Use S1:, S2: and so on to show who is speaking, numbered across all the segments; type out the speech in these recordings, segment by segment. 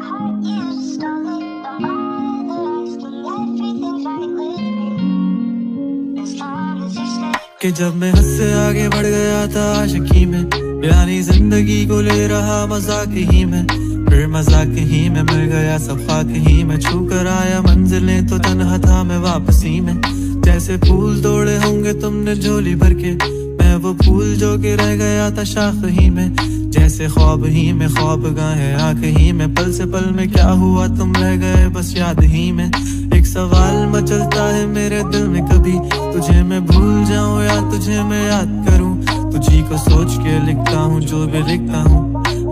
S1: heart you stole it, but all the lies keep everything's right with me. As long as you stay.
S2: कि जब मैं हद से आगे बढ़ गया था आशिकी में, यानी जिंदगी को ले रहा मजाक ही में, फिर मजाक ही में मिल गया सब खाक ही में, छू कर आया मंजिलें तो तन्हा था मैं वापसी में। जैसे फूल तोड़े होंगे तुमने झोली भर के, मैं वो फूल जो के रह गया था शाख ही में। जैसे ख्वाब ही में ख्वाब गाहे आंख ही में, पल से पल में क्या हुआ तुम रह गए बस याद ही में। एक सवाल मचलता है मेरे दिल में, कभी तुझे मैं भूल जाऊं या तुझे मैं याद करूं। तुझी को सोच के लिखता हूँ जो भी लिखता हूँ,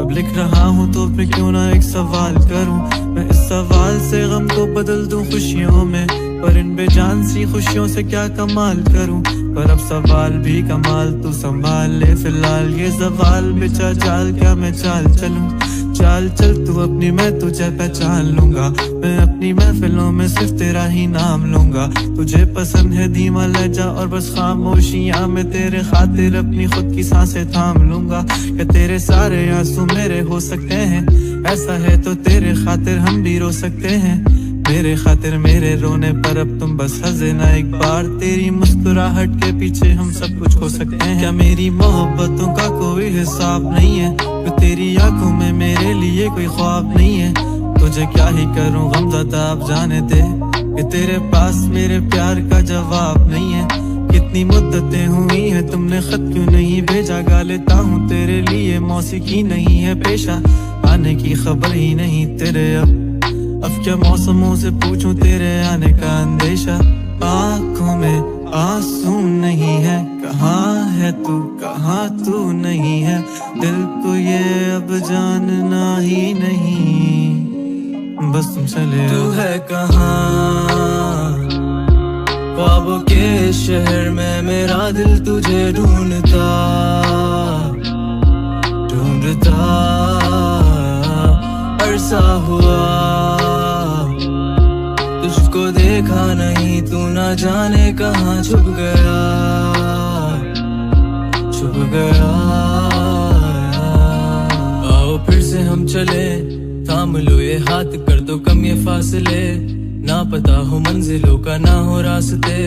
S2: अब लिख रहा हूँ तो फिर क्यों ना एक सवाल करूं। मैं इस सवाल से गम को बदल दूं खुशियों में, पर इन बेजान सी खुशियों से क्या कमाल करूं। पर अब सवाल भी कमाल तू संभाल ले फिलहाल, ये सवाल बेचा जाल क्या मैं चाल चलूं। चाल चल तू अपनी मैं तुझे पहचान लूंगा, मैं अपनी महफिलों में सिर्फ तेरा ही नाम लूंगा। तुझे पसंद है धीमा लहजा और बस खामोशियां, मैं तेरे खातिर अपनी खुद की सांसें थाम लूंगा। क्या तेरे सारे आंसू मेरे हो सकते हैं, ऐसा है तो तेरे खातिर हम भी रो सकते हैं। मेरे खातिर मेरे रोने पर अब तुम बस हंसे ना एक बार, तेरी मुस्कुराहट के पीछे हम सब कुछ हो सकते हैं। क्या मेरी मोहब्बतों का कोई हिसाब नहीं है, तो तेरी आंखों में मेरे लिए कोई ख्वाब नहीं है। तुझे क्या ही करूं गमज़दा अब जाने दे, कि तेरे पास मेरे प्यार का जवाब नहीं है। कितनी मुद्दतें हुई हैं तुमने खत क्यों नहीं भेजा, गा लेता हूँ तेरे लिए मौसीकी नहीं है पेशा, आने की खबर ही नहीं तेरे। अब क्या मौसमों से पूछूं तेरे आने का अंदेशा, आँखों में आंसू नहीं है, कहाँ है तू कहाँ तू नहीं है। दिल को ये अब जानना ही नहीं, बस तुम चले तू है कहाँ। ख्वाबों के शहर में मेरा दिल तुझे ढूंढता ढूंढता अरसा हुआ, तुझको देखा नहीं तू ना जाने कहाँ छुप गया छुप गया। आओ फिर से हम चले, थाम लो ये हाथ कर दो कम ये फासले, ना पता हो मंजिलों का ना हो रास्ते।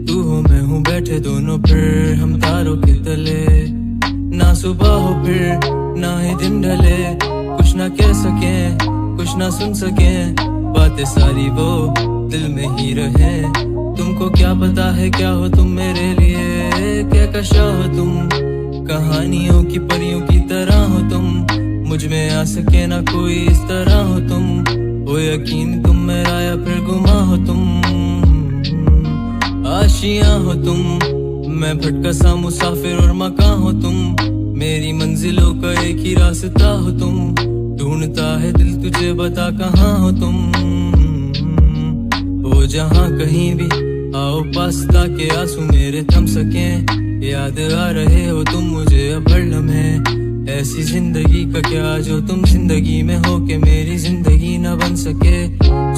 S2: तू हो मैं हूँ बैठे दोनों फिर हम तारों के तले, ना सुबह हो फिर ना ही दिन ढले, कुछ ना कह सके कुछ ना सुन सके, बातें सारी वो दिल में ही रहे। तुमको क्या पता है क्या हो तुम मेरे लिए, क्या कशा हो तुम कहानियों की परियों की तरह हो तुम, मुझ में आ सके ना कोई इस तरह हो तुम। हो यकीन तुम मेरा या फिर गुमा हो तुम, आशियां हो तुम, मैं भटका सा मुसाफिर और मकान हो तुम, मेरी मंजिलों का एक ही रास्ता हो तुम। ढूंढता है दिल तुझे बता कहाँ हो तुम, हो जहाँ कहीं भी आओ पास ताकि आंसू मेरे थम सके। याद आ रहे हो तुम मुझे अब हर लम्हे, ऐसी जिंदगी का क्या जो तुम जिंदगी में हो के मेरी जिंदगी न बन सके।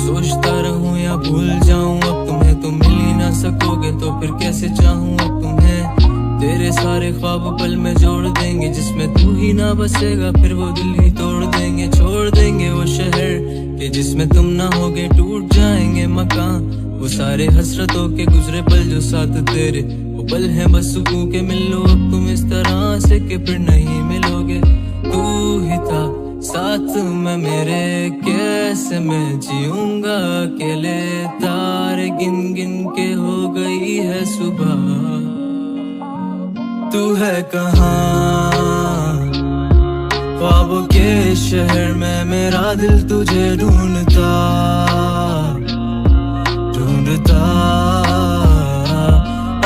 S2: सोचता रहूं या भूल जाऊं अब तुम्हें, तुम मिल ही ना सकोगे तो फिर कैसे चाहूं अब तुम्हें। तेरे सारे ख्वाब पल में जोड़ देंगे, जिसमें तू ही ना बसेगा फिर वो दिल ही तोड़ देंगे। छोड़ देंगे वो शहर कि जिसमें तुम ना होगे, टूट जाएंगे मकान वो सारे हसरतों के गुजरे पल जो साथ तेरे, वो पल है बस सुकून के। मिल लो अब तुम इस तरह से कि फिर नहीं मिलोगे। तू ही था साथ में मेरे, कैसे मैं जीऊंगा अकेले। तारे गिन गिन के हो गई है सुबह, तू है कहाँ। ख्वाबों के शहर में मेरा दिल तुझे ढूंढता ढूंढता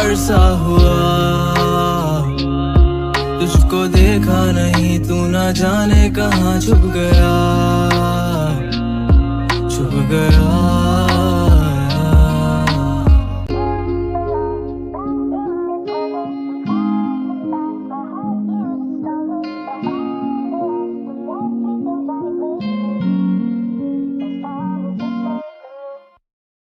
S2: अरसा हुआ, तुझको देखा नहीं तू ना जाने कहाँ छुप गया छुप गया।